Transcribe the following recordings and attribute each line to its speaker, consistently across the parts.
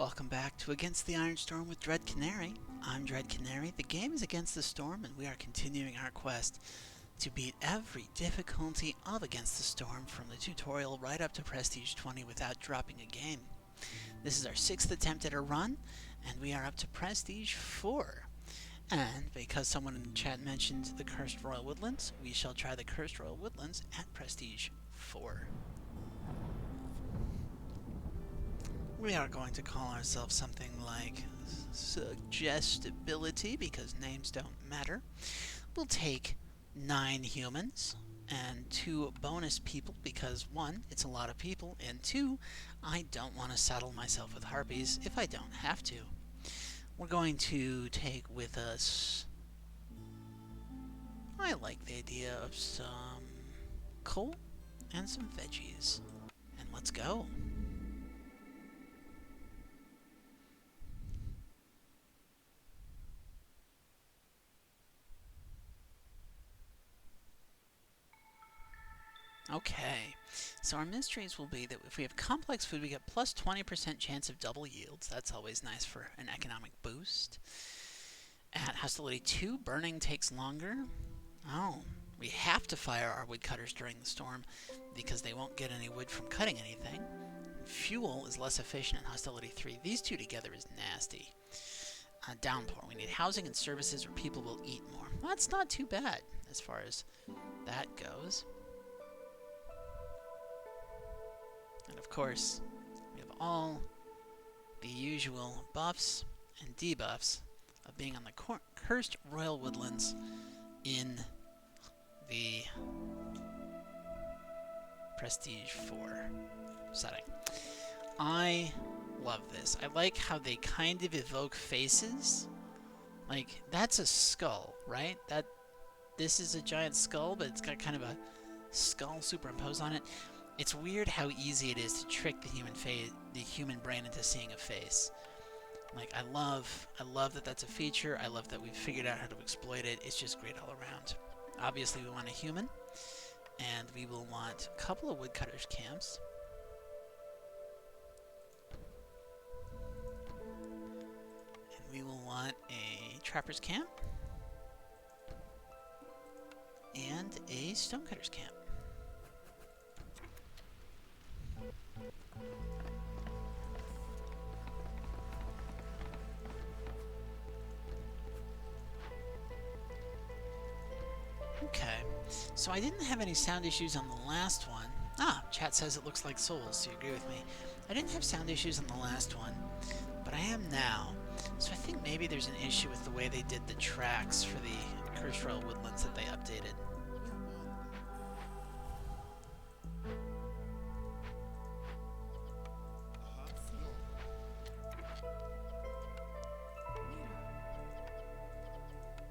Speaker 1: Welcome back to Against the Iron Storm with Dread Canary. I'm Dread Canary. The game is Against the Storm, and we are continuing our quest to beat every difficulty of Against the Storm from the tutorial right up to Prestige 20 without dropping a game. This is our 6th attempt at a run, and we are up to Prestige 4. And because someone in the chat mentioned the Cursed Royal Woodlands, we shall try the Cursed Royal Woodlands at Prestige 4. We are going to call ourselves something like Suggestibility, because names don't matter. We'll take 9 humans and 2 bonus people, because 1, it's a lot of people, and 2, I don't want to saddle myself with harpies if I don't have to. We're going to take with us, I like the idea of some coal and some veggies. And let's go. Okay, so our mysteries will be that if we have complex food, we get plus 20% chance of double yields. That's always nice for an economic boost. At hostility 2, burning takes longer. Oh, we have to fire our woodcutters during the storm because they won't get any wood from cutting anything. Fuel is less efficient at hostility 3. These two together is nasty. Downpour. We need housing and services or people will eat more. Well, that's not too bad as far as that goes. And of course, we have all the usual buffs and debuffs of being on the Cursed Royal Woodlands in the Prestige 4 setting. I love this. I like how they kind of evoke faces. Like, that's a skull, right? This is a giant skull, but it's got kind of a skull superimposed on it. It's weird how easy it is to trick the human brain into seeing a face. Like, I love that that's a feature. I love that we've figured out how to exploit it. It's just great all around. Obviously, we want a human, and we will want a couple of woodcutters' camps. And we will want a trapper's camp and a stonecutter's camp. Okay, so I didn't have any sound issues on the last one. Chat says it looks like souls, so you agree with me. I didn't have sound issues on the last one, but I am now. So I think maybe there's an issue with the way they did the tracks for the Cursed Royal Woodlands that they updated.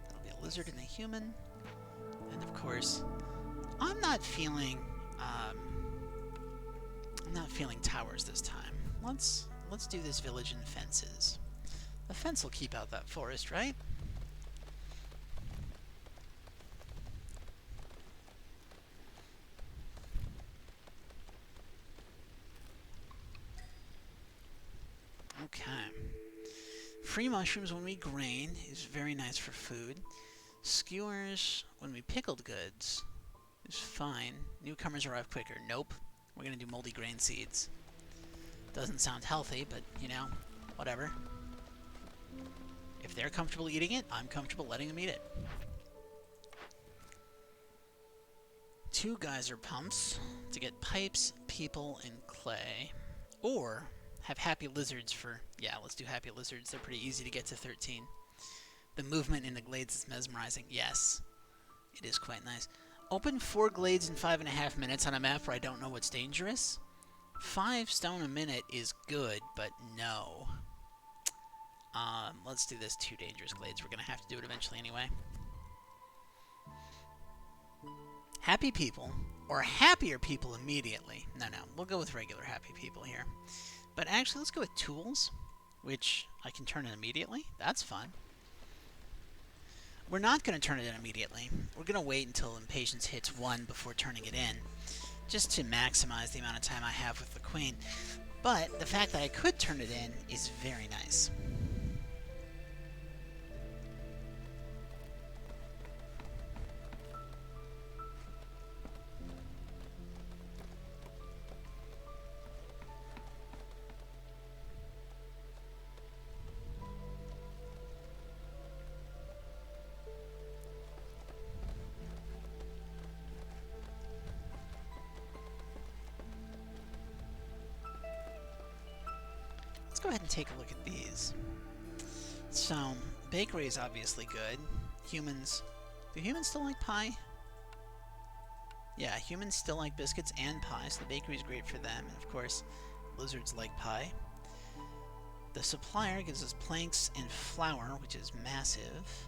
Speaker 1: That'll be a lizard and a human. And of course, I'm not feeling towers this time. Let's do this village and fences. The fence will keep out that forest, right? Okay. Free mushrooms when we grain is very nice for food. Skewers when we pickled goods is fine. Newcomers arrive quicker. Nope. We're gonna do moldy grain seeds. Doesn't sound healthy, but you know, whatever. If they're comfortable eating it, I'm comfortable letting them eat it. 2 geyser pumps to get pipes, people, and clay. Or have happy lizards for, yeah, let's do happy lizards. They're pretty easy to get to 13. The movement in the glades is mesmerizing. Yes, it is quite nice. Open 4 glades in 5.5 minutes on a map where I don't know what's dangerous. 5 stone a minute is good, but no. Let's do this 2 dangerous glades. We're going to have to do it eventually anyway. Happy people, or happier people immediately. No, we'll go with regular happy people here. But actually, let's go with tools, which I can turn in immediately. That's fun. We're not going to turn it in immediately. We're going to wait until impatience hits 1 before turning it in, just to maximize the amount of time I have with the queen. But the fact that I could turn it in is very nice. Let's go ahead and take a look at these. So, bakery is obviously good. Humans... Do humans still like pie? Yeah, humans still like biscuits and pie, so the bakery is great for them. And of course, lizards like pie. The supplier gives us planks and flour, which is massive.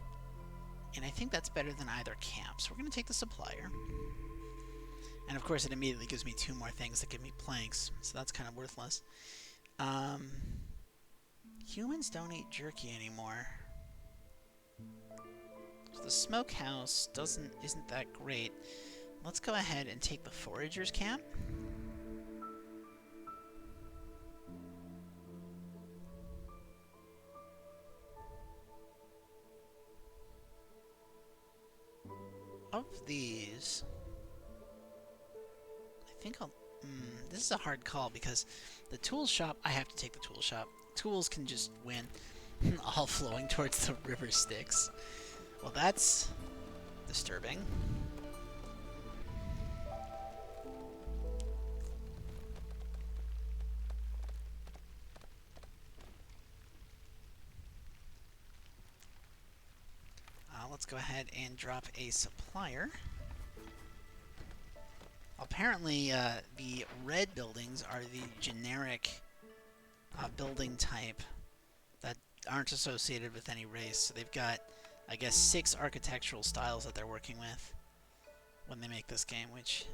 Speaker 1: And I think that's better than either camp. So we're going to take the supplier. And of course, it immediately gives me 2 more things that give me planks, so that's kind of worthless. Humans don't eat jerky anymore. So the smokehouse isn't that great. Let's go ahead and take the foragers camp. Of these, I think I'll... this is a hard call because the tool shop, I have to take the tool shop. Tools can just win. All flowing towards the river Styx. Well, that's disturbing. Let's go ahead and drop a supplier. Apparently, the red buildings are the generic building type that aren't associated with any race. So they've got, I guess, 6 architectural styles that they're working with when they make this game, which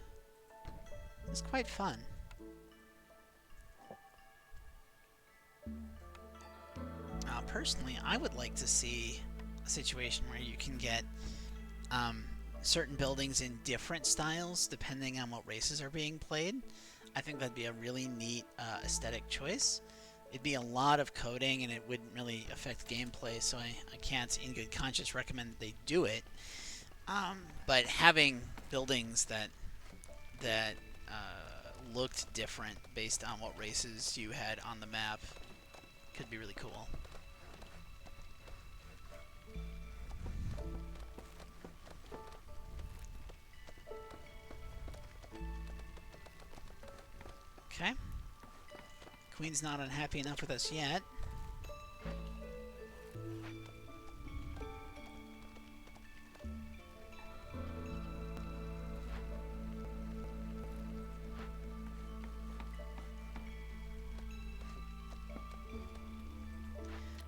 Speaker 1: is quite fun. Personally, I would like to see a situation where you can get certain buildings in different styles depending on what races are being played. I think that'd be a really neat aesthetic choice. It'd be a lot of coding and it wouldn't really affect gameplay, so I can't in good conscience recommend that they do it. But having buildings that looked different based on what races you had on the map could be really cool. Okay. Queen's not unhappy enough with us yet.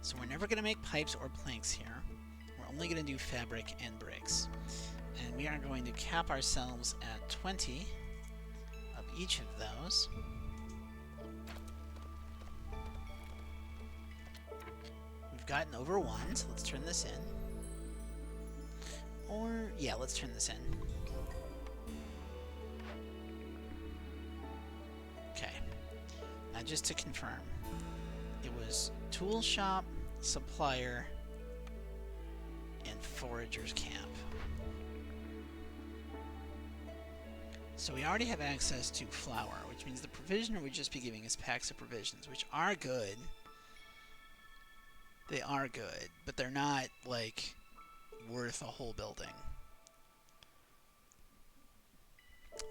Speaker 1: So we're never going to make pipes or planks here. We're only going to do fabric and bricks. And we are going to cap ourselves at 20 of each of those. We've gotten over 1, so let's turn this in. Or, yeah, let's turn this in. Okay. Now just to confirm, it was tool shop, supplier, and forager's camp. So we already have access to flour, which means the provisioner would just be giving us packs of provisions, which are good. They are good, but they're not, like, worth a whole building.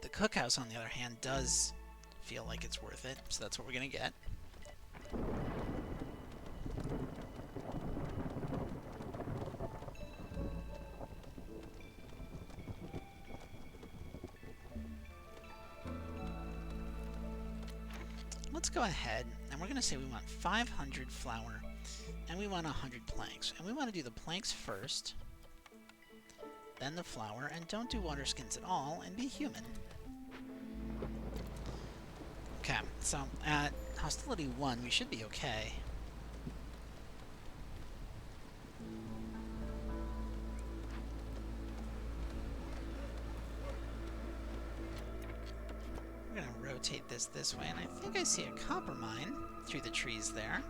Speaker 1: The cookhouse, on the other hand, does feel like it's worth it, so that's what we're going to get. Let's go ahead, and we're going to say we want 500 flour, and we want 100 planks. And we want to do the planks first, then the flour, and don't do water skins at all, and be human. Okay, so at hostility 1, we should be okay. We're going to rotate this way, and I think I see a copper mine through the trees there.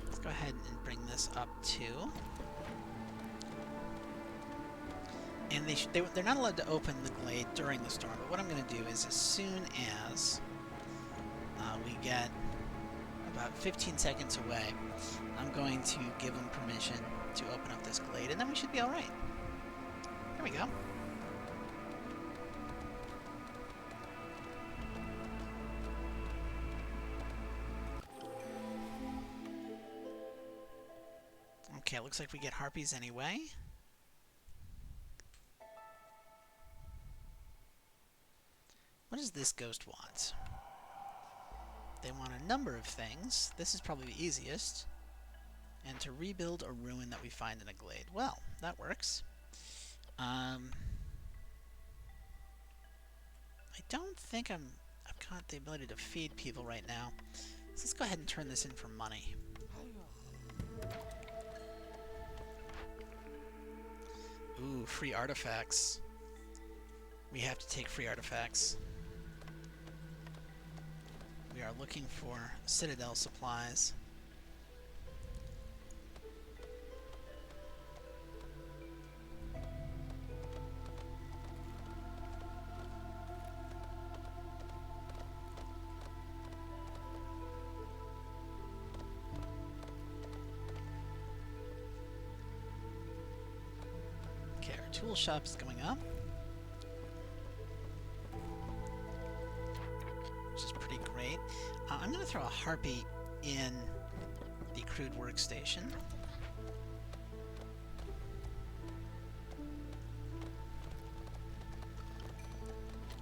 Speaker 1: Let's go ahead and bring this up too. And they're not allowed to open the glade during the storm, but what I'm going to do is as soon as we get about 15 seconds away, I'm going to give them permission to open up this glade, and then we should be alright. There we go. Okay, it looks like we get harpies anyway. What does this ghost want? They want a number of things. This is probably the easiest. And to rebuild a ruin that we find in a glade. Well, that works. I don't think I've got the ability to feed people right now. So let's go ahead and turn this in for money. Ooh, free artifacts. We have to take free artifacts. We are looking for Citadel supplies. Okay, our tool shop is going up, which is pretty great. I'm going to throw a harpy in the crude workstation.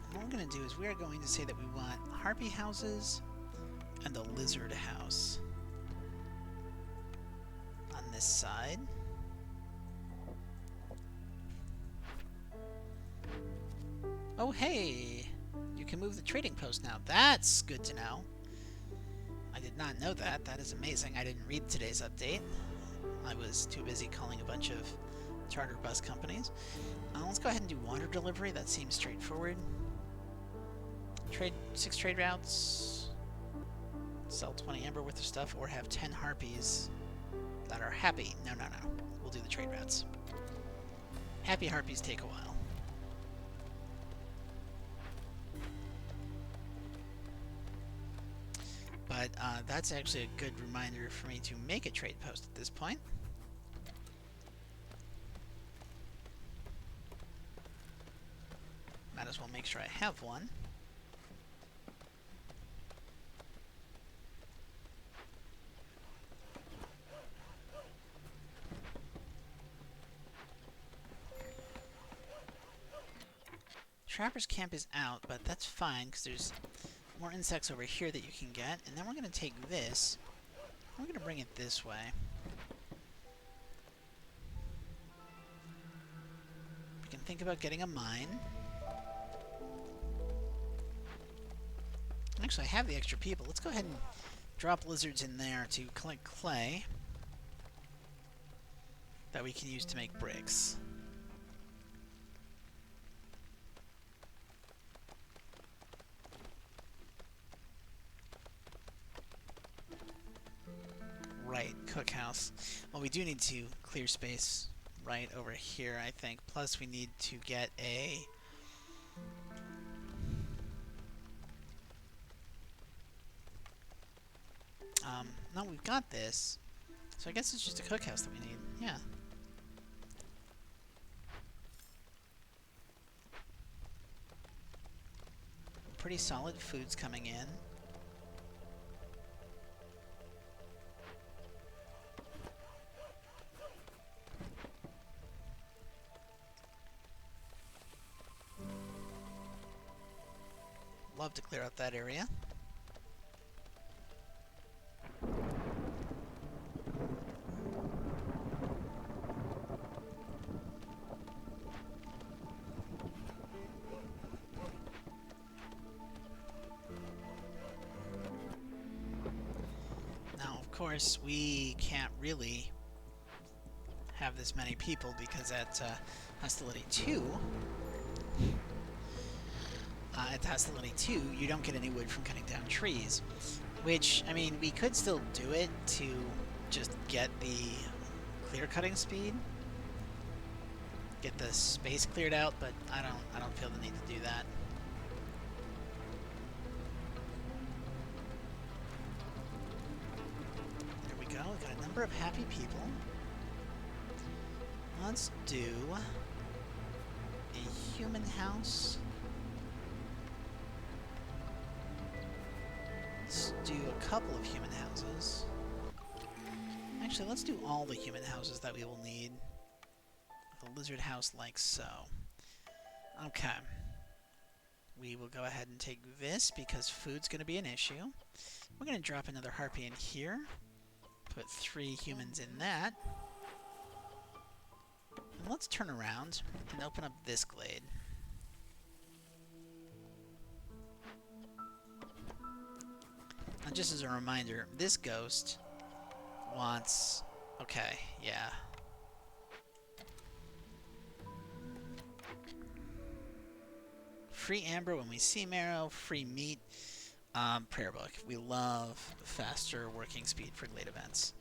Speaker 1: And what we're going to do is we are going to say that we want harpy houses and a lizard house on this side. Oh, hey! You can move the trading post now. That's good to know. I did not know that. That is amazing. I didn't read today's update. I was too busy calling a bunch of charter bus companies. Let's go ahead and do water delivery. That seems straightforward. 6 trade routes. Sell 20 amber worth of stuff, or have 10 harpies that are happy. No. We'll do the trade routes. Happy harpies take a while. But that's actually a good reminder for me to make a trade post at this point. Might as well make sure I have one. Trapper's camp is out, but that's fine because there's more insects over here that you can get. And then we're going to take this. We're going to bring it this way. We can think about getting a mine. Actually, I have the extra people. Let's go ahead and drop lizards in there to collect clay that we can use to make bricks. Right, cookhouse. Well, we do need to clear space right over here, I think. Plus, we need to get a... no, we've got this. So I guess it's just a cookhouse that we need. Yeah. Pretty solid foods coming in. Love to clear out that area. Now, of course, we can't really have this many people because at Hostility 2, at Tassellini 2, you don't get any wood from cutting down trees. Which, I mean, we could still do it to just get the clear cutting speed. Get the space cleared out, but I don't feel the need to do that. There we go, we got a number of happy people. Let's do a human house. Let's do a couple of human houses. Actually, let's do all the human houses that we will need. The lizard house like so. Okay. We will go ahead and take this because food's going to be an issue. We're going to drop another harpy in here. Put 3 humans in that. And let's turn around and open up this glade. Now, just as a reminder, this ghost wants... Okay, yeah. Free amber when we see marrow, free meat, prayer book. We love faster working speed for glade events.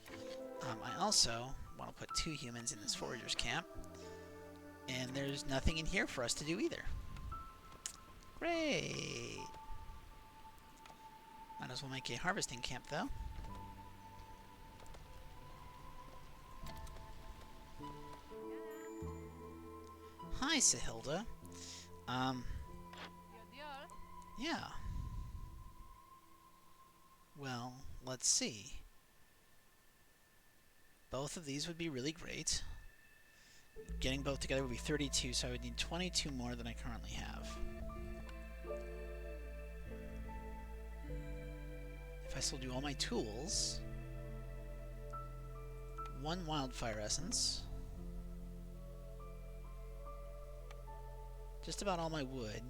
Speaker 1: I also want to put 2 humans in this forager's camp, and there's nothing in here for us to do either. Great! Might as well make a harvesting camp, though. Hi, Sahilda. Yeah. Well, let's see. Both of these would be really great. Getting both together would be 32, so I would need 22 more than I currently have. If I sold you all my tools, 1 wildfire essence, just about all my wood,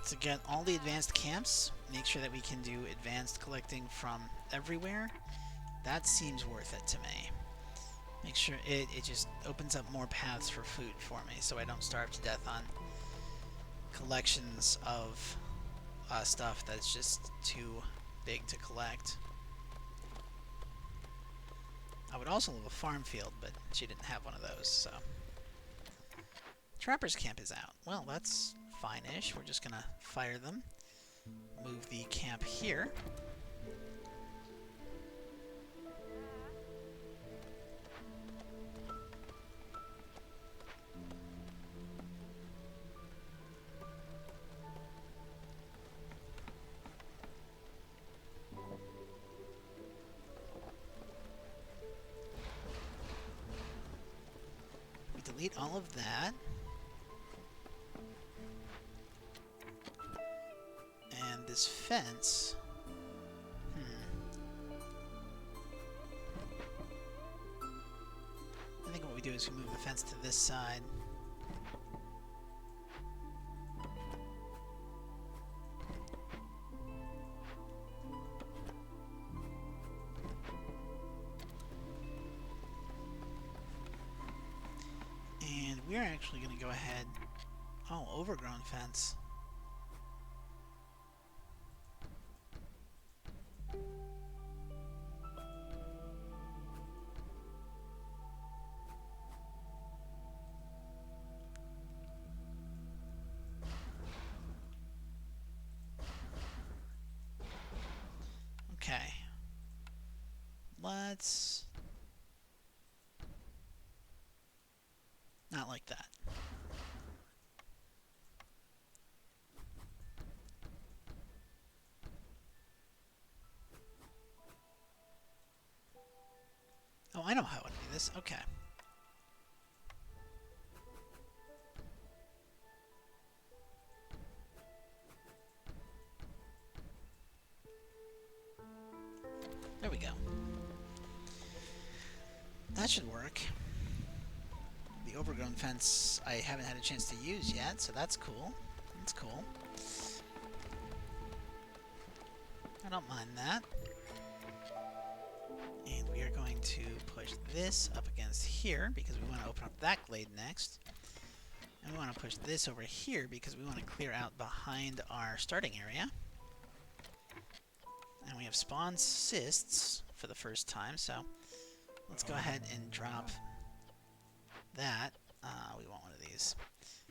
Speaker 1: to get all the advanced camps, make sure that we can do advanced collecting from everywhere. That seems worth it to me. Make sure it just opens up more paths for food for me, so I don't starve to death on collections of stuff that's just too big to collect. I would also love a farm field, but she didn't have one of those, so... Trapper's camp is out. Well, that's fine-ish. We're just gonna fire them. Move the camp here. We delete all of that. This fence. I think what we do is we move the fence to this side. And we're actually going to go ahead... Oh, overgrown fence. Okay. Let's... Not like that. Oh, I know how I want to do this. Okay. There we go. That should work. The overgrown fence I haven't had a chance to use yet, so that's cool. That's cool. I don't mind that. And we are going to push this up against here because we want to open up that glade next. And we want to push this over here because we want to clear out behind our starting area. And we have spawn cysts for the first time, so let's go ahead and drop that. We want one of these.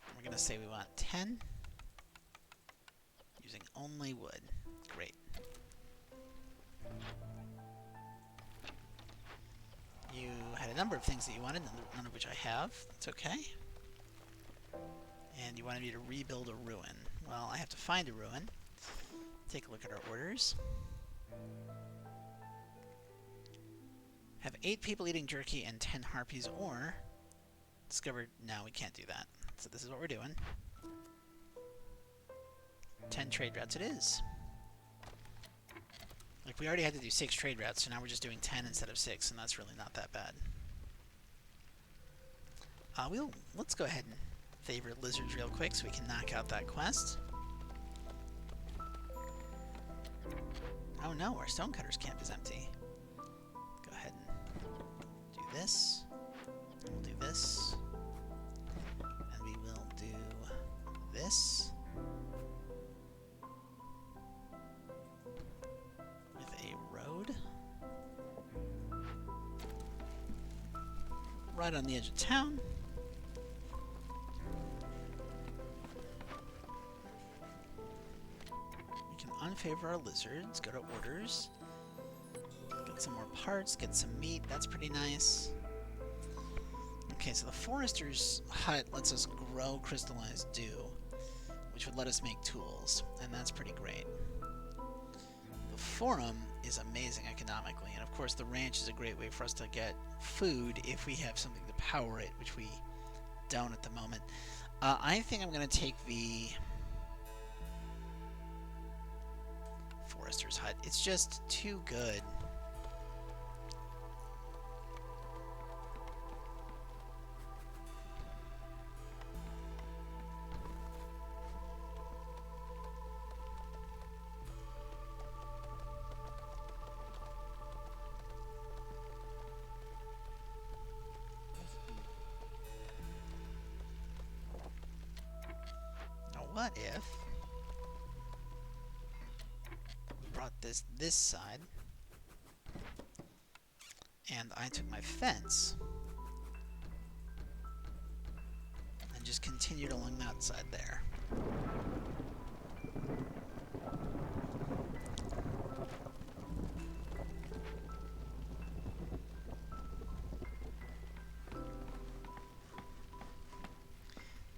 Speaker 1: And we're going to say we want 10 using only wood. Great. You had a number of things that you wanted, none of which I have. That's okay. And you wanted me to rebuild a ruin. Well, I have to find a ruin. Take a look at our orders. Have 8 people eating jerky and 10 harpies, or discovered... No, we can't do that. So this is what we're doing. 10 trade routes it is. Like, we already had to do 6 trade routes, so now we're just doing 10 instead of 6, and that's really not that bad. Let's go ahead and favor lizards real quick so we can knock out that quest. Oh no, our stonecutters camp is empty. Go ahead and do this. We'll do this. And we will do this. Right on the edge of town. We can unfavor our lizards, go to orders, get some more parts, get some meat, that's pretty nice. Okay, so the forester's hut lets us grow crystallized dew, which would let us make tools, and that's pretty great. The forum is amazing economically, and of course the ranch is a great way for us to get food if we have something to power it, which we don't at the moment. I think I'm going to take the forester's hut. It's just too good. What if we brought this side and I took my fence and just continued along that side there?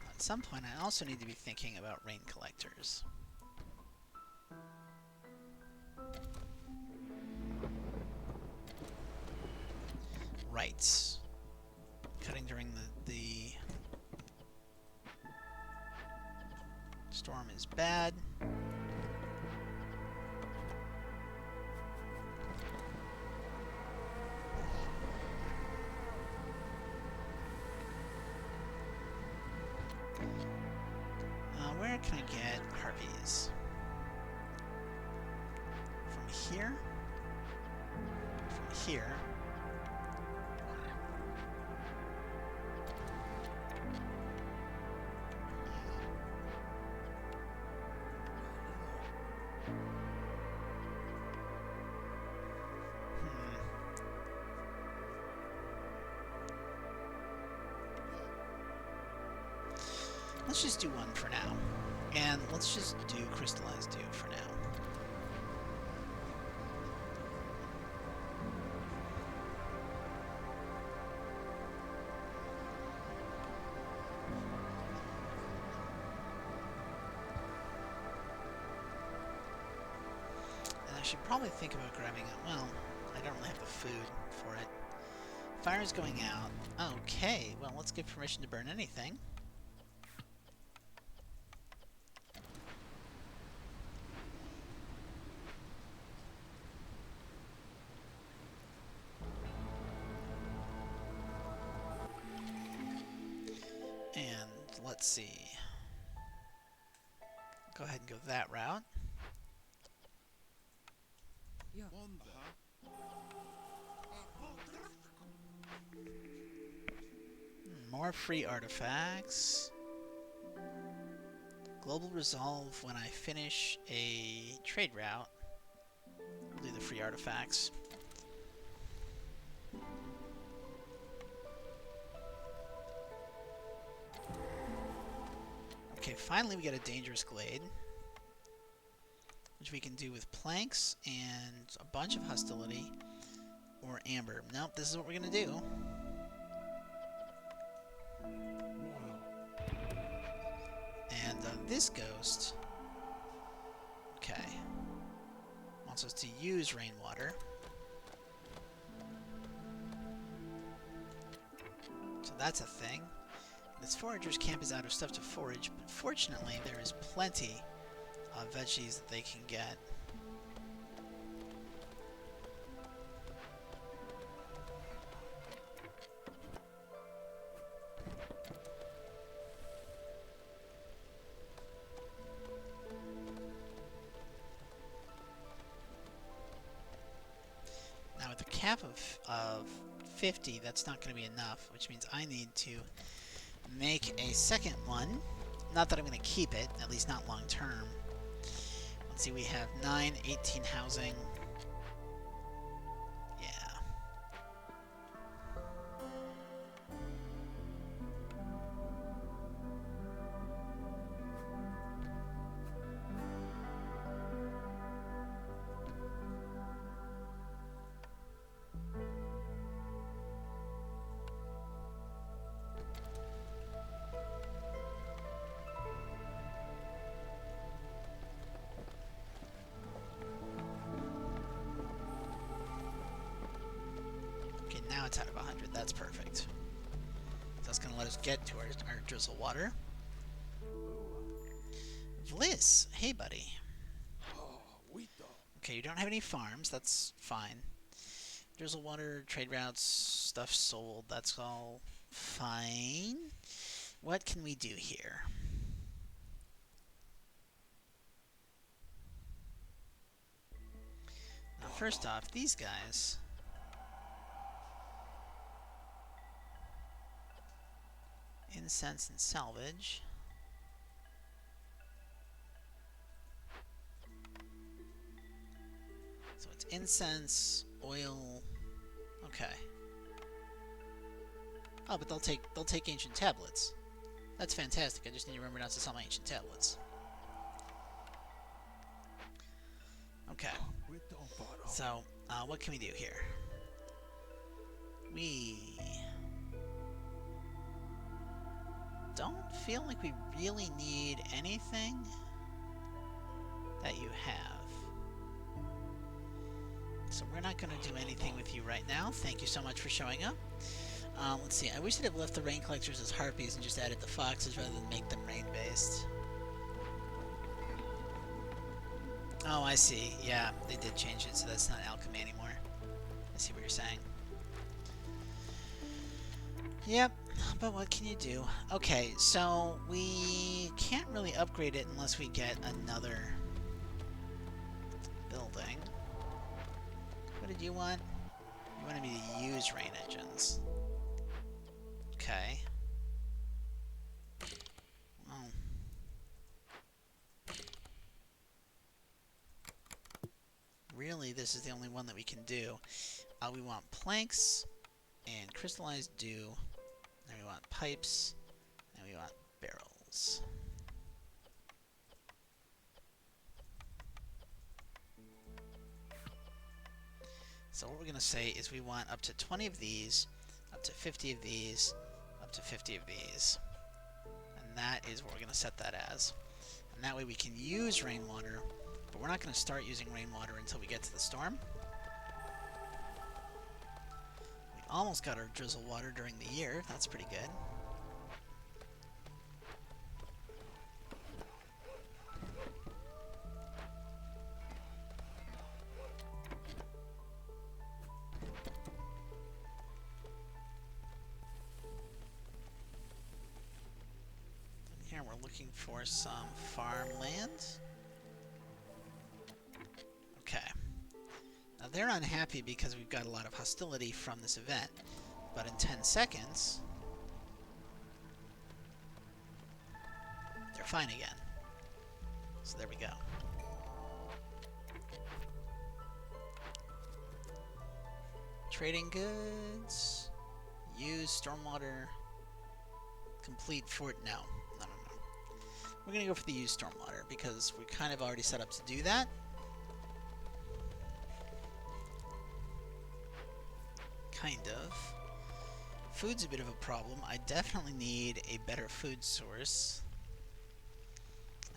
Speaker 1: At some point, I also need to be thinking about rain collectors. Right. Cutting during the storm is bad. Where can I get harpies? From here? From here? Let's just do one for now. And let's just do crystallized dew for now. And I should probably think about grabbing it. Well, I don't really have the food for it. Fire's going out. Okay, well, let's give permission to burn anything. let's see. Go ahead and go that route.
Speaker 2: Yeah.
Speaker 1: More free artifacts. Global resolve when I finish a trade route. We'll do the free artifacts. Okay, finally we get a dangerous glade, which we can do with planks and a bunch of hostility or amber. Nope, this is what we're gonna do. And this ghost, okay, wants us to use rainwater. So that's a thing. This forager's camp is out of stuff to forage, but fortunately there is plenty of veggies that they can get. Now with a cap of 50, that's not going to be enough, which means I need to make a second one. Not that I'm going to keep it, at least not long term. Let's see, we have 9, 18 housing. Yeah. Okay, now it's out of 100. That's perfect. That's going to let us get to our drizzle water. Vliss, hey buddy. Okay, you don't have any farms. That's fine. Drizzle water, trade routes, stuff sold. That's all fine. What can we do here? Now, first off, these guys. Incense and salvage. So it's incense, oil. Okay. Oh, but they'll take ancient tablets. That's fantastic. I just need to remember not to sell my ancient tablets. Okay. So, what can we do here? We don't feel like we really need anything that you have. So we're not going to do anything with you right now. Thank you so much for showing up. Let's see. I wish they'd have left the rain collectors as harpies and just added the foxes rather than make them rain-based. Oh, I see. Yeah, they did change it, so that's not alchemy anymore. I see what you're saying. Yep, but what can you do? Okay, so we can't really upgrade it unless we get another building. What did you want? You wanted me to use rain engines. Okay. Well. Really, this is the only one that we can do. We want planks and crystallized dew. Then we want pipes. And we want barrels. So what we're going to say is we want up to 20 of these, up to 50 of these, up to 50 of these. And that is what we're going to set that as. And that way we can use rainwater, but we're not going to start using rainwater until we get to the storm. We almost got our drizzle water during the year. That's pretty good. looking for some farmland. Okay. Now they're unhappy because we've got a lot of hostility from this event. But in 10 seconds, they're fine again. So there we go. Trading goods. Use stormwater. Complete fort. No. No. We're going to go for the use stormwater because we're kind of already set up to do that. Kind of. Food's a bit of a problem. I definitely need a better food source.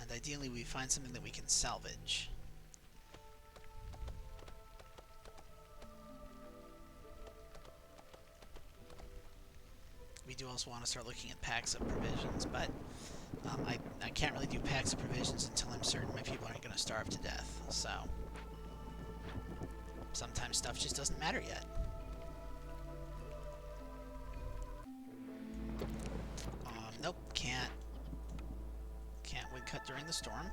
Speaker 1: And ideally we find something that we can salvage. We do also want to start looking at packs of provisions, but I can't really do packs of provisions until I'm certain my people aren't going to starve to death. So sometimes stuff just doesn't matter yet. Nope, can't woodcut during the storm.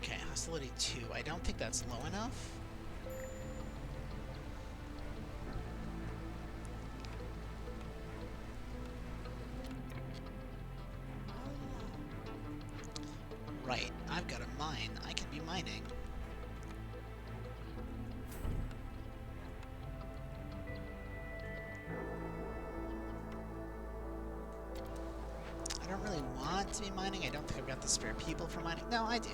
Speaker 1: Okay, hostility 2. I don't think that's low enough. Right, I've got a mine. I can be mining. I don't really want to be mining. I don't think I've got the spare people for mining. No, I do.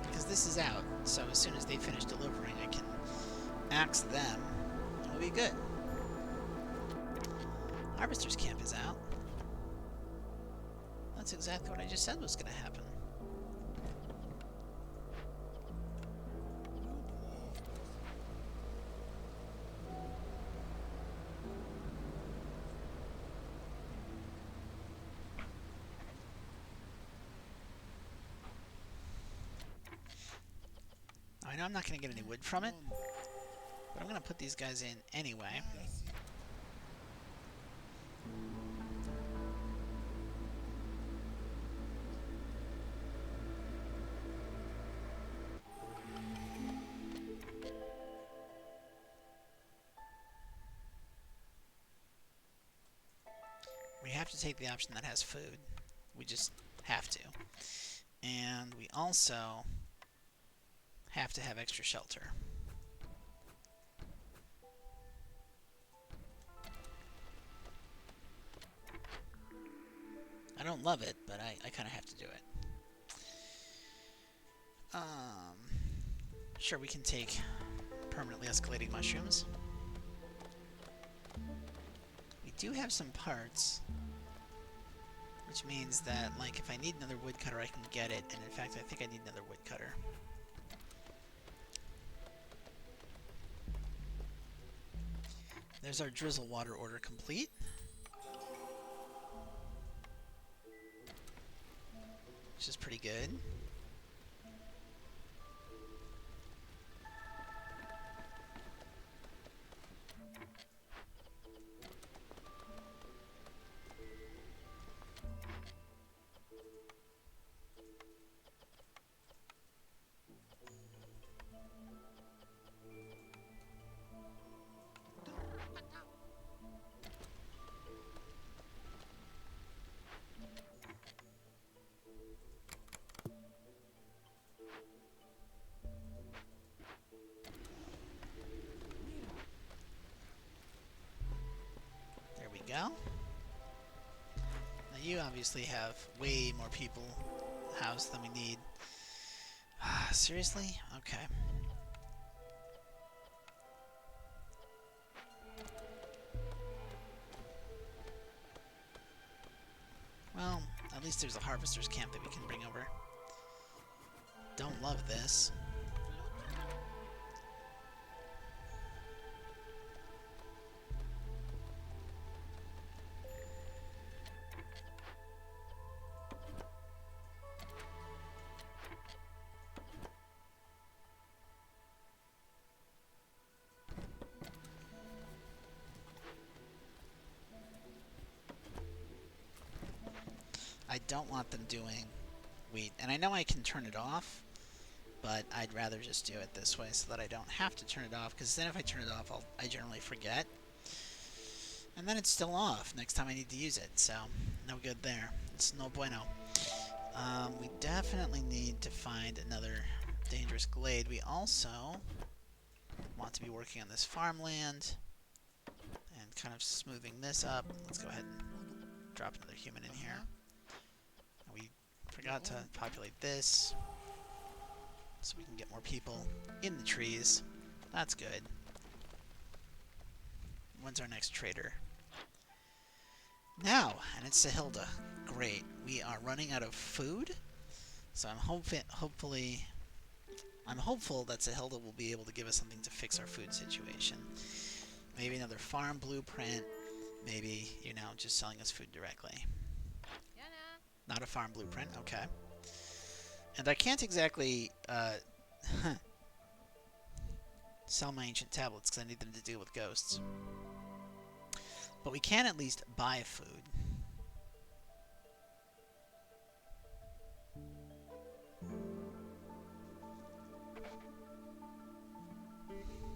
Speaker 1: Because this is out, so as soon as they finish delivering, I can axe them. It'll be good. Harvester's camp is out. That's exactly what I just said was going to happen. I know I'm not going to get any wood from it, but I'm going to put these guys in anyway. We have to take the option that has food. We just have to. And we also have to have extra shelter. I don't love it, but I kind of have to do it. Sure, we can take permanently escalating mushrooms. We do have some parts, which means that, like, if I need another woodcutter, I can get it. And in fact, I think I need another woodcutter. There's our drizzle water order complete. Which is pretty good. Go. Now you obviously have way more people housed than we need. Seriously? Okay. Well, at least there's a harvester's camp that we can bring over. Don't love this. I don't want them doing wheat. And I know I can turn it off, but I'd rather just do it this way so that I don't have to turn it off, because then if I turn it off, I generally forget. And then it's still off next time I need to use it, so no good there. It's no bueno. We definitely need to find another dangerous glade. We also want to be working on this farmland and kind of smoothing this up. Let's go ahead and drop another human in here. We forgot to populate this so we can get more people in the trees. That's good. When's our next trader? Now, and it's Sahilda. Great. We are running out of food, so I'm hopeful that Sahilda will be able to give us something to fix our food situation. Maybe another farm blueprint. Maybe, you know, just selling us food directly. Not a farm blueprint. Okay. And I can't exactly sell my ancient tablets because I need them to deal with ghosts. But we can at least buy food.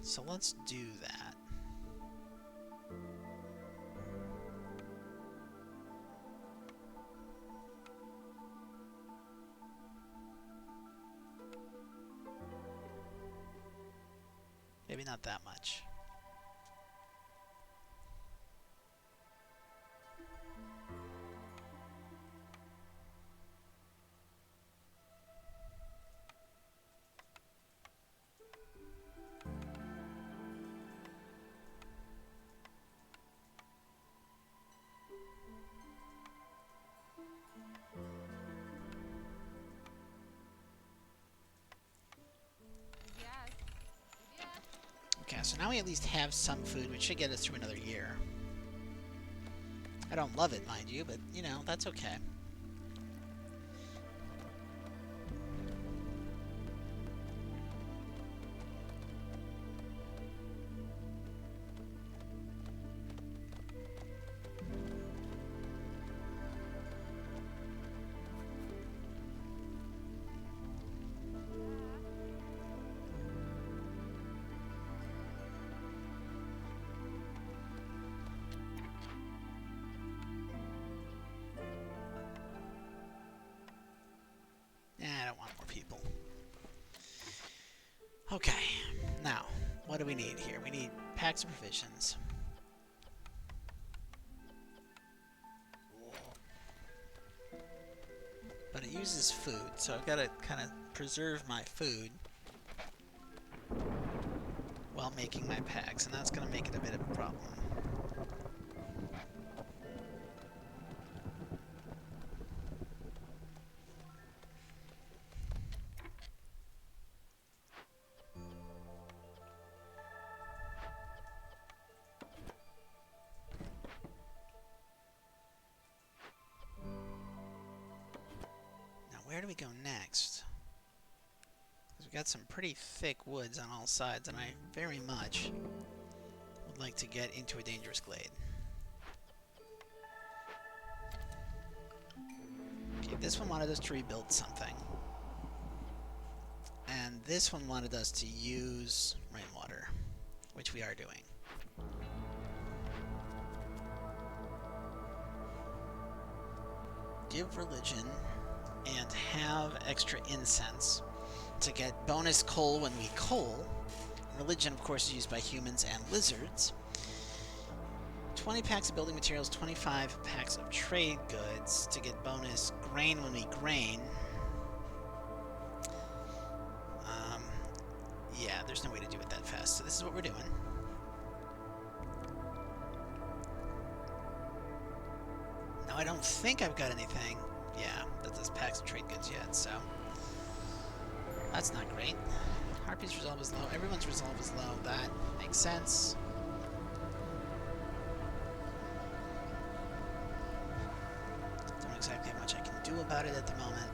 Speaker 1: So let's do that. Maybe not that much. Okay, so now we at least have some food, which should get us through another year. I don't love it, mind you, but, you know, that's okay. I don't want more people. Okay, now, what do we need here? We need packs of provisions. But it uses food, so I've got to kind of preserve my food while making my packs, and that's going to make it a bit of a problem. Where do we go next? Because we've got some pretty thick woods on all sides, and I very much would like to get into a dangerous glade. Okay, this one wanted us to rebuild something. And this one wanted us to use rainwater, which we are doing. Give religion and have extra incense to get bonus coal when we coal. Religion, of course, is used by humans and lizards. 20 packs of building materials, 25 packs of trade goods to get bonus grain when we grain. Yeah, there's no way to do it that fast, so this is what we're doing. Now, I don't think I've got anything. Yeah, that does packs of trade goods yet, so that's not great. Harpy's resolve is low. Everyone's resolve is low. That makes sense. Don't know exactly how much I can do about it at the moment.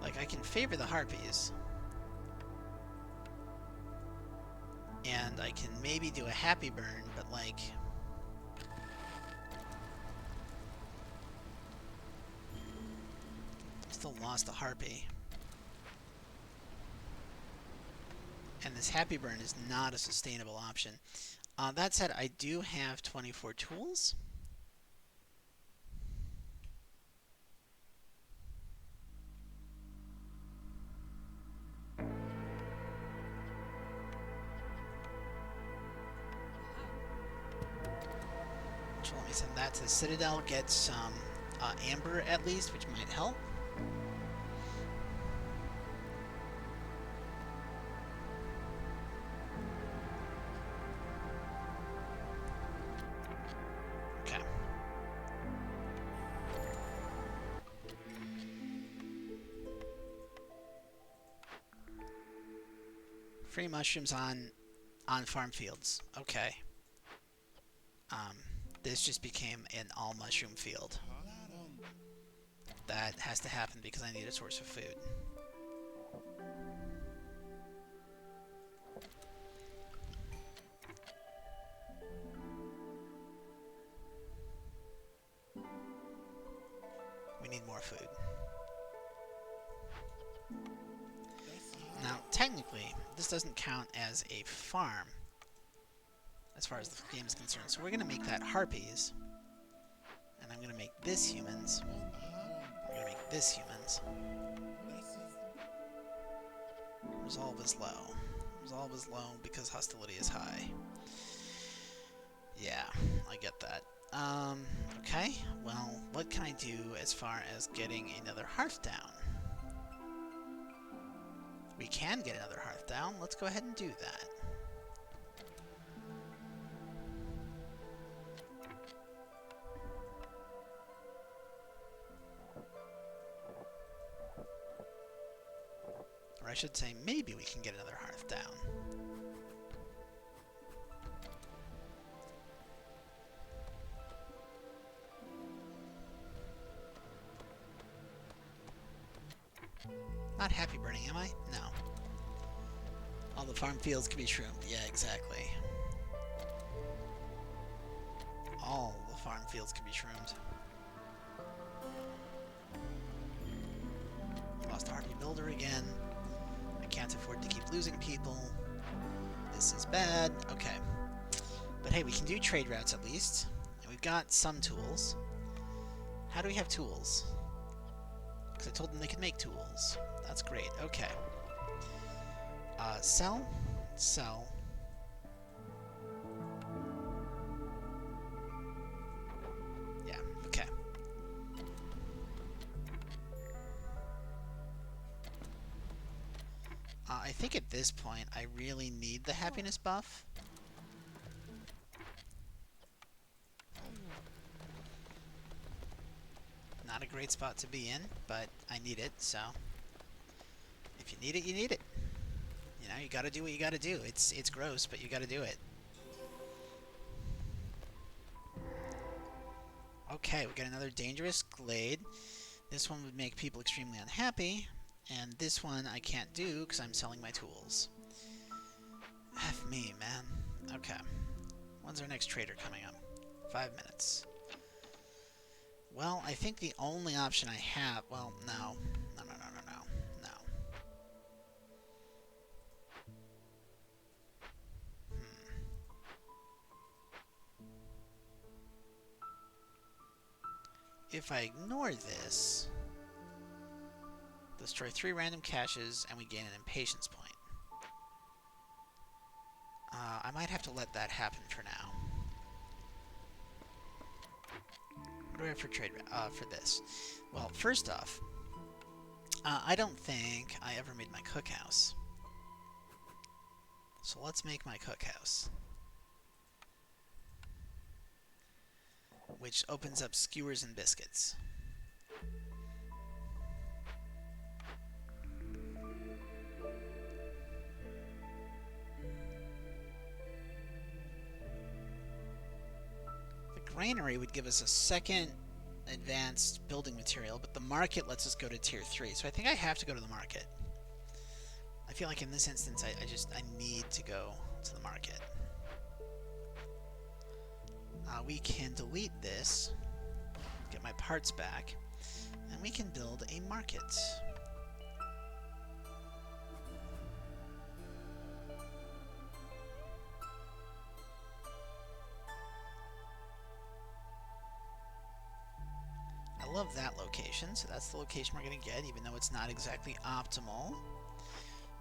Speaker 1: Like, I can favor the harpies. And I can maybe do a happy burn, but like, still lost a harpy. And this happy burn is not a sustainable option. That said, I do have 24 tools. So let me send that to the Citadel, get some amber at least, which might help. Okay. Free mushrooms on farm fields. Okay. This just became an all mushroom field. That has to happen because I need a source of food. We need more food. Now, technically, this doesn't count as a farm as far as the game is concerned. So we're going to make that harpies. And I'm going to make this humans. I'm going to make this humans. Resolve is low. Resolve is low because hostility is high. Yeah, I get that. Okay, well, what can I do as far as getting another hearth down? We can get another hearth down. Let's go ahead and do that. Or I should say, maybe we can get another hearth down. Not happy burning, am I? No. All the farm fields can be shroomed. Yeah, exactly. All the farm fields can be shroomed. Lost Harpy Builder again. I can't afford to keep losing people. This is bad. Okay. But hey, we can do trade routes at least. And we've got some tools. How do we have tools? Because I told them they could make tools. That's great. Okay. Sell. Sell. Yeah, okay. I think at this point I really need the happiness buff. Not a great spot to be in, but I need it, so if you need it, you need it. You know, you gotta do what you gotta do. It's gross, but you gotta do it. Okay, we got another dangerous glade. This one would make people extremely unhappy, and this one I can't do because I'm selling my tools. F me, man. Okay. When's our next trader coming up? 5 minutes. Well, I think the only option I have... Well, no. No. If I ignore this, destroy 3 random caches, and we gain an impatience point. I might have to let that happen for now. What do I have for trade for this? Well, first off, I don't think I ever made my cookhouse. So let's make my cookhouse. Which opens up skewers and biscuits. The granary would give us a second advanced building material, but the market lets us go to tier 3, so I think I have to go to the market. I feel like in this instance I need to go to the market. We can delete this, get my parts back. And we can build a market. I love that location, so that's the location we're going to get, even though it's not exactly optimal.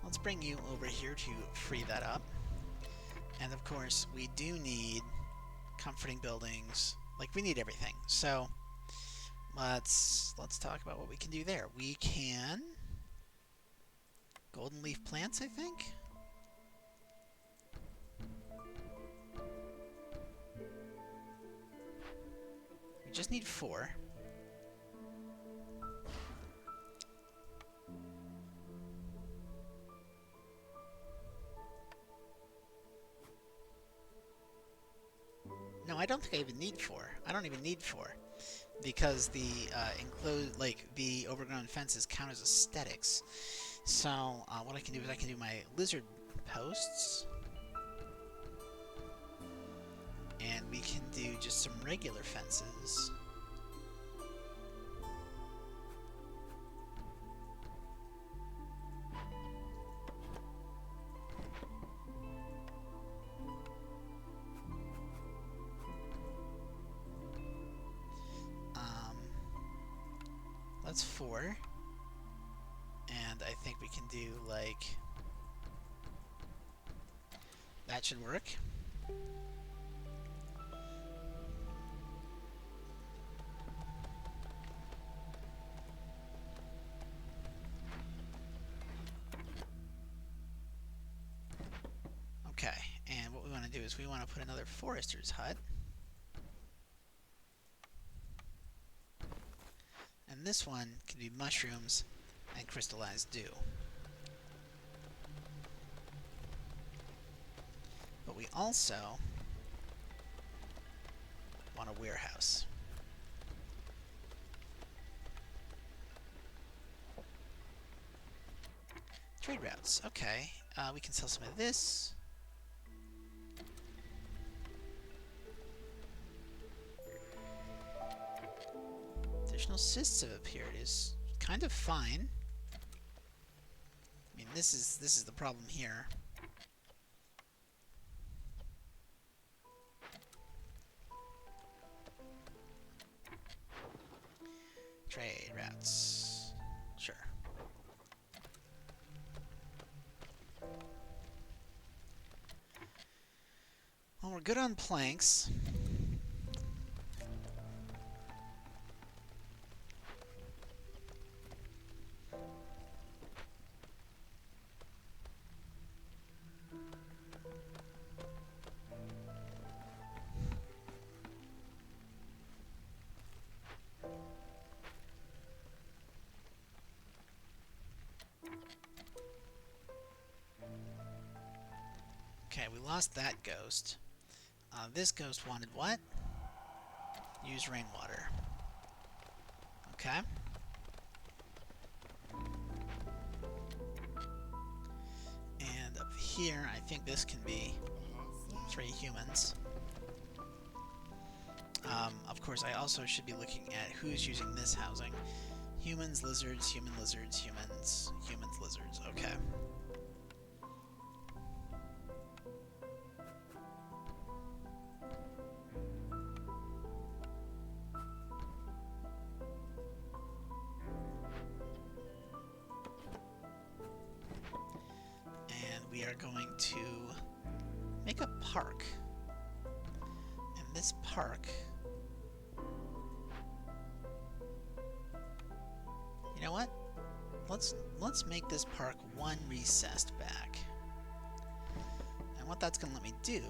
Speaker 1: Let's bring you over here to free that up. And of course, we do need comforting buildings. Like, we need everything. So let's talk about what we can do there. We can golden leaf plants, I think. We just need 4. No, I don't think I even need 4. I don't even need 4. Because the the overgrown fences count as aesthetics. So what I can do is I can do my lizard posts. And we can do just some regular fences. That's 4. And I think we can do, like... That should work. Okay, and what we want to do is we want to put another forester's hut. And this one can be mushrooms and crystallized dew. But we also want a warehouse. Trade routes. Okay. We can sell some of this. Additional cysts have appeared. Is kind of fine. I mean, this is the problem here. Trade routes. Sure. Well, we're good on planks. Okay, we lost that ghost. This ghost wanted what? Use rainwater. Okay. And up here, I think this can be 3 humans. Of course, I also should be looking at who's using this housing. Humans, lizards, human lizards, humans, humans, lizards. Okay. And we are going to make a park. And this park... You know what? Let's make this park 1 recessed back. And what that's going to let me do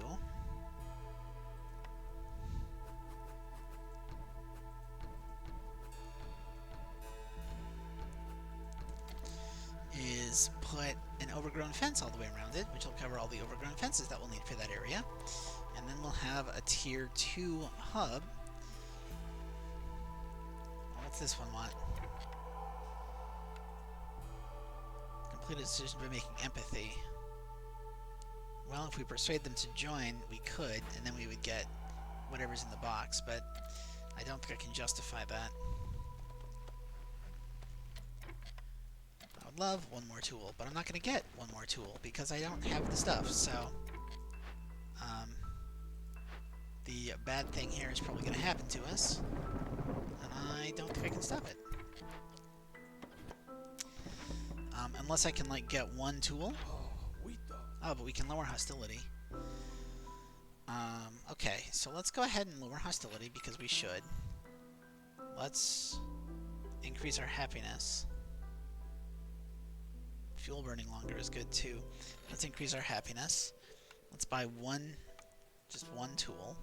Speaker 1: is put an overgrown fence all the way around it, which will cover all the overgrown fences that we'll need for that area. And then we'll have a tier 2 hub. What's this one want? Complete a decision by making empathy. Well, if we persuade them to join, we could, and then we would get whatever's in the box, but I don't think I can justify that. would love one more tool, but I'm not going to get one more tool because I don't have the stuff, so... the bad thing here is probably going to happen to us, and I don't think I can stop it. Unless I can, like, get one tool. Oh, but we can lower hostility. Okay, so let's go ahead and lower hostility because we should. Let's increase our happiness. Fuel burning longer is good too. Let's increase our happiness. Let's buy just one tool.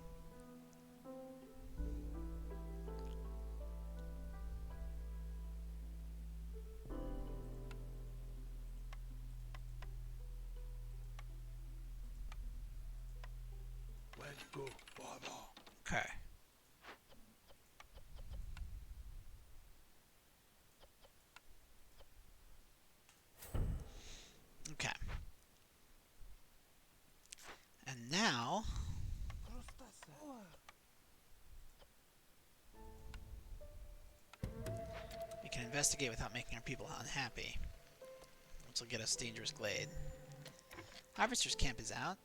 Speaker 1: Okay. Okay. And now... we can investigate without making our people unhappy. Which will get us Dangerous Glade. Harvester's Camp is out.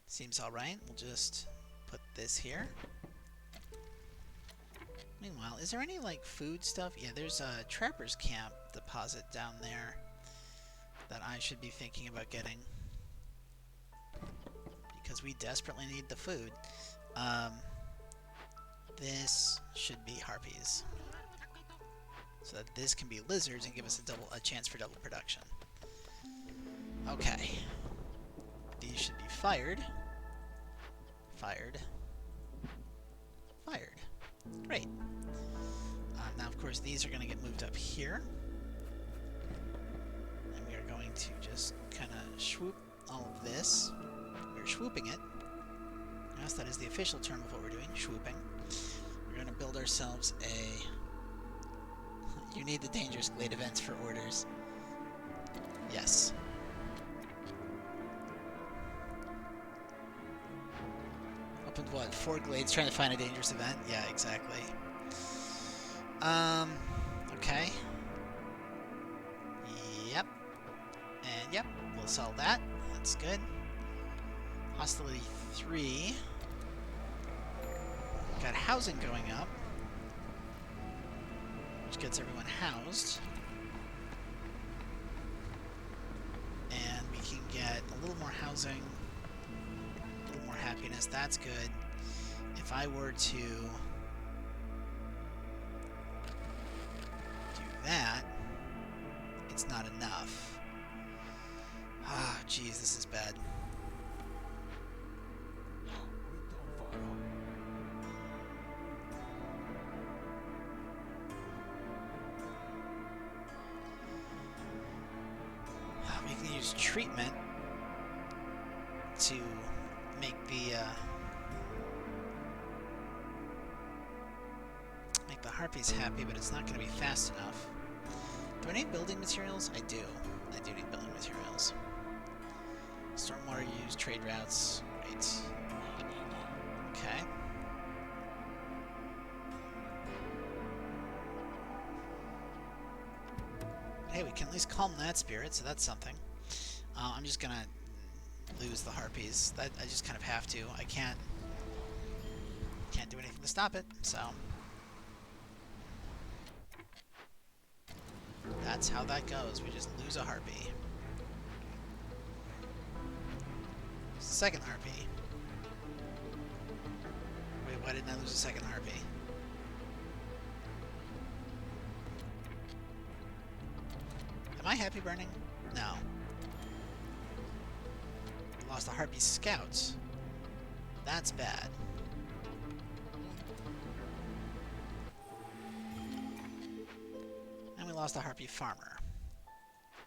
Speaker 1: Seems alright. We'll just put this here. Meanwhile, is there any, like, food stuff? Yeah, there's a Trapper's Camp deposit down there that I should be thinking about getting. Because we desperately need the food. This should be harpies. So that this can be lizards and give us a chance for double production. Okay. These should be fired. Fired. Fired. Great. Now, of course, these are going to get moved up here. And we are going to just kind of swoop all of this. We're swooping it. Yes, that is the official term of what we're doing, swooping. We're going to build ourselves a... You need the Dangerous Glade events for orders. Yes. Opened what? 4 glades trying to find a dangerous event? Yeah, exactly. Okay. Yep. And yep, we'll sell that. That's good. Hostility 3. Got housing going up, which gets everyone housed. And we can get a little more housing, a little more happiness. That's good. If I were to do that, it's not enough. Ah, geez, this is bad. We can use treatment to make the harpies happy, but it's not going to be fast enough. Do I need building materials? I do. I do need building materials. Stormwater use, trade routes. Great. Okay. Hey, we can at least calm that spirit, so that's something. I'm just gonna lose the harpies. I just kind of have to. I can't do anything to stop it, so... That's how that goes. We just lose a harpy. Second harpy. Wait, why didn't I lose a second harpy? Am I happy burning? No. We lost a harpy scout. That's bad. And we lost a harpy farmer.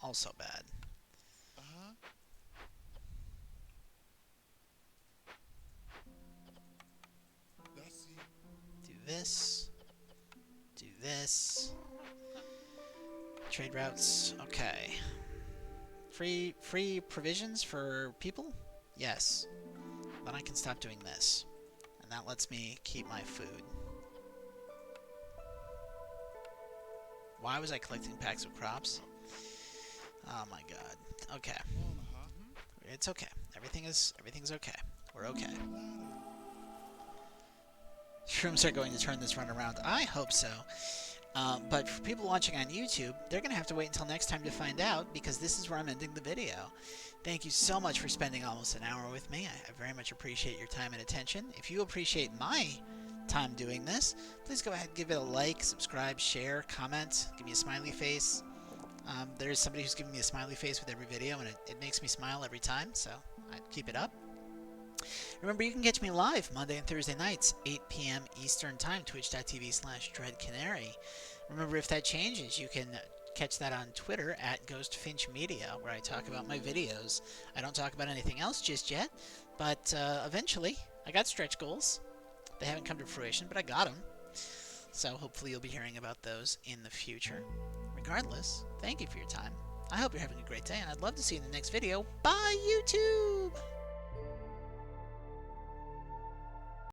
Speaker 1: Also bad. Do this. Do this. Trade routes. Okay. Free provisions for people? Yes. Then I can stop doing this. And that lets me keep my food. Why was I collecting packs of crops? Oh my god. Okay. It's okay. Everything's okay. We're okay. Shrooms are going to turn this run around. I hope so. But for people watching on YouTube, they're going to have to wait until next time to find out, because this is where I'm ending the video. Thank you so much for spending almost an hour with me. I very much appreciate your time and attention. If you appreciate my time doing this, please go ahead and give it a like, subscribe, share, comment, give me a smiley face. There's somebody who's giving me a smiley face with every video, and it makes me smile every time, so I'd keep it up. Remember, you can catch me live Monday and Thursday nights, 8 p.m. Eastern Time, twitch.tv/DreadCanary. Remember, if that changes, you can catch that on Twitter at GhostFinchMedia, where I talk about my videos. I don't talk about anything else just yet, but eventually, I got stretch goals. They haven't come to fruition, but I got them. So hopefully you'll be hearing about those in the future. Regardless, thank you for your time. I hope you're having a great day, and I'd love to see you in the next video. Bye, YouTube!